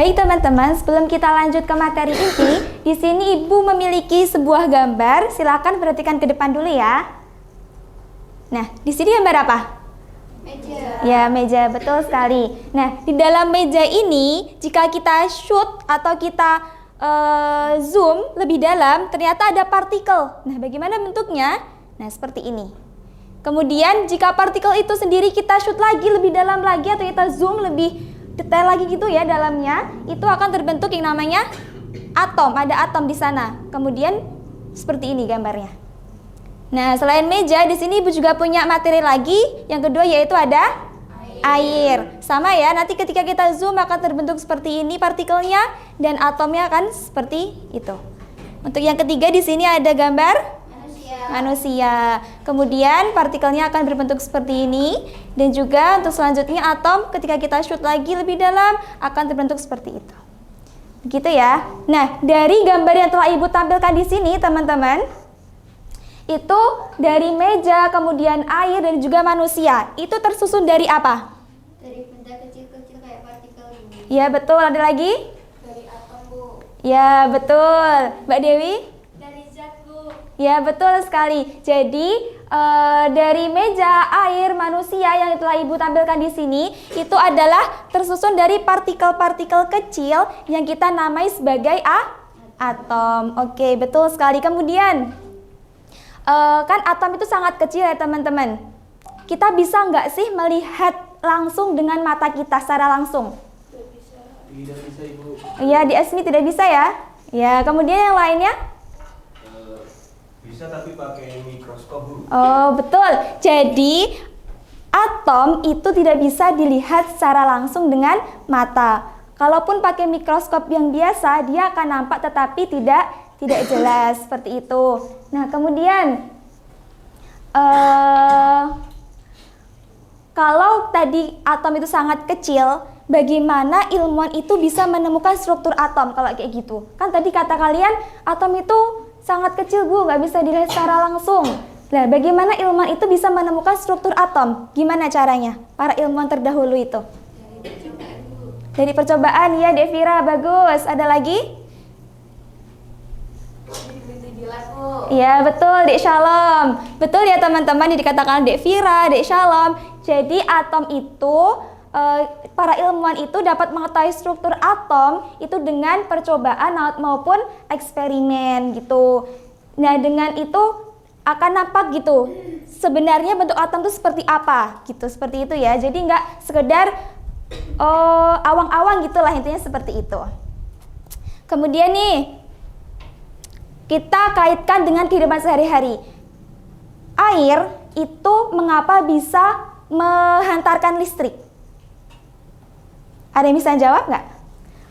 Baik teman-teman, sebelum kita lanjut ke materi inti, di sini Ibu memiliki sebuah gambar. Silakan perhatikan ke depan dulu ya. Nah, di sini gambar apa? Meja. Ya, meja, betul sekali. Nah, di dalam meja ini, jika kita shoot atau kita zoom lebih dalam, ternyata ada partikel. Nah, bagaimana bentuknya? Nah, seperti ini. Kemudian, jika partikel itu sendiri kita shoot lagi lebih dalam lagi atau kita zoom lebih detail lagi gitu ya dalamnya, itu akan terbentuk yang namanya atom. Ada atom di sana. Kemudian, seperti ini gambarnya. Nah, selain meja, di sini Ibu juga punya materi lagi. Yang kedua yaitu ada air. Sama ya, nanti ketika kita zoom akan terbentuk seperti ini partikelnya dan atomnya akan seperti itu. Untuk yang ketiga di sini ada gambar manusia. Kemudian partikelnya akan berbentuk seperti ini dan juga untuk selanjutnya atom ketika kita shoot lagi lebih dalam akan terbentuk seperti itu. Begitu ya. Nah, dari gambar yang telah Ibu tampilkan di sini, teman-teman, itu dari meja, kemudian air, dan juga manusia. Itu tersusun dari apa? Dari benda kecil-kecil kayak partikel ini. Ya, betul. Ada lagi? Dari atom, Bu. Ya, betul. Mbak Dewi? Dari zat, Bu. Ya, betul sekali. Jadi, dari meja, air, manusia yang telah Ibu tampilkan di sini, itu adalah tersusun dari partikel-partikel kecil yang kita namai sebagai atom. Oke, betul sekali. Kemudian, kan atom itu sangat kecil ya teman-teman. Kita bisa nggak sih melihat langsung dengan mata kita secara langsung? Tidak bisa, Ibu. Iya, di Esmi tidak bisa ya. Ya, kemudian yang lainnya? Bisa tapi pakai mikroskop, Bu. Oh, betul. Jadi atom itu tidak bisa dilihat secara langsung dengan mata. Kalaupun pakai mikroskop yang biasa, dia akan nampak tetapi tidak jelas seperti itu. Nah, kemudian kalau tadi atom itu sangat kecil, bagaimana ilmuwan itu bisa menemukan struktur atom kalau kayak gitu? Kan tadi kata kalian atom itu sangat kecil, Bu, nggak bisa dilihat secara langsung. Nah, bagaimana ilmuwan itu bisa menemukan struktur atom? Gimana caranya? Para ilmuwan terdahulu itu? Dari percobaan, Bu. Dari percobaan, ya Devira, bagus. Ada lagi? Diteliti di lab, Bu. Iya, betul, Dek Shalom. Betul ya teman-teman, yang dikatakan Dek Vira, Dek Shalom. Jadi atom itu, para ilmuwan itu dapat mengetahui struktur atom itu dengan percobaan maupun eksperimen gitu. Nah, dengan itu akan nampak gitu sebenarnya bentuk atom itu seperti apa gitu, seperti itu ya. Jadi nggak sekedar awang-awang gitulah, intinya seperti itu. Kemudian nih, kita kaitkan dengan kehidupan sehari-hari. Air itu mengapa bisa menghantarkan listrik? Ada yang bisa jawab nggak?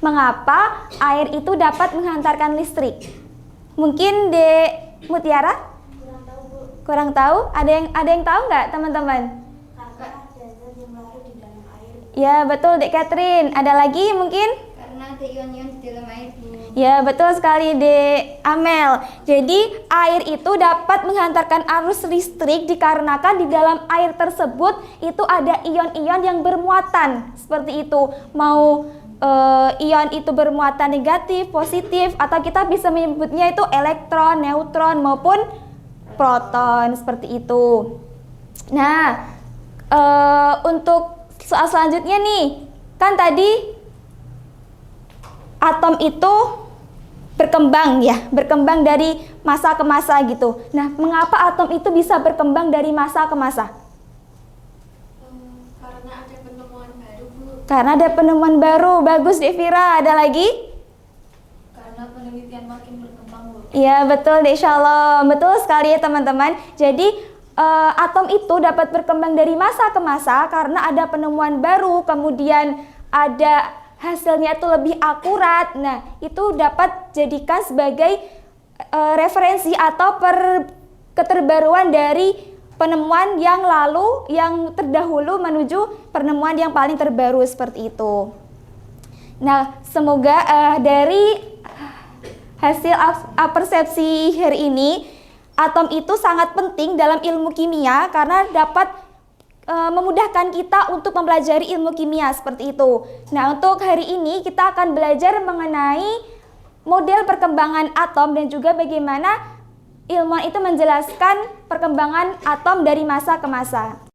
Mengapa air itu dapat menghantarkan listrik? Mungkin Dek Mutiara? Kurang tahu, Bu. Kurang tahu? Ada yang tahu nggak teman-teman? Karena ada zat yang larut di dalam air. Ya, betul Dek Catherine. Ada lagi mungkin? Karena ada ion-ion di dalam air, Bu. Ya, betul sekali Dek Amel. Jadi air itu dapat menghantarkan arus listrik dikarenakan di dalam air tersebut itu ada ion-ion yang bermuatan. Seperti itu. Mau ion itu bermuatan negatif, positif, atau kita bisa menyebutnya itu elektron, neutron maupun proton, seperti itu. Nah, untuk soal selanjutnya nih, kan tadi atom itu berkembang dari masa ke masa gitu. Nah, mengapa atom itu bisa berkembang dari masa ke masa? Karena ada penemuan baru, Bu. Karena ada penemuan baru. Bagus, Devira. Ada lagi? Karena penelitian makin berkembang, Bu. Iya, betul, Dek Shalom. Betul sekali ya, teman-teman. Jadi, atom itu dapat berkembang dari masa ke masa karena ada penemuan baru, kemudian ada hasilnya itu lebih akurat. Nah, itu dapat jadikan sebagai referensi atau keterbaruan dari penemuan yang lalu, yang terdahulu menuju penemuan yang paling terbaru seperti itu. Nah, semoga dari hasil persepsi hari ini, atom itu sangat penting dalam ilmu kimia karena dapat memudahkan kita untuk mempelajari ilmu kimia seperti itu. Nah, untuk hari ini kita akan belajar mengenai model perkembangan atom dan juga bagaimana ilmuwan itu menjelaskan perkembangan atom dari masa ke masa.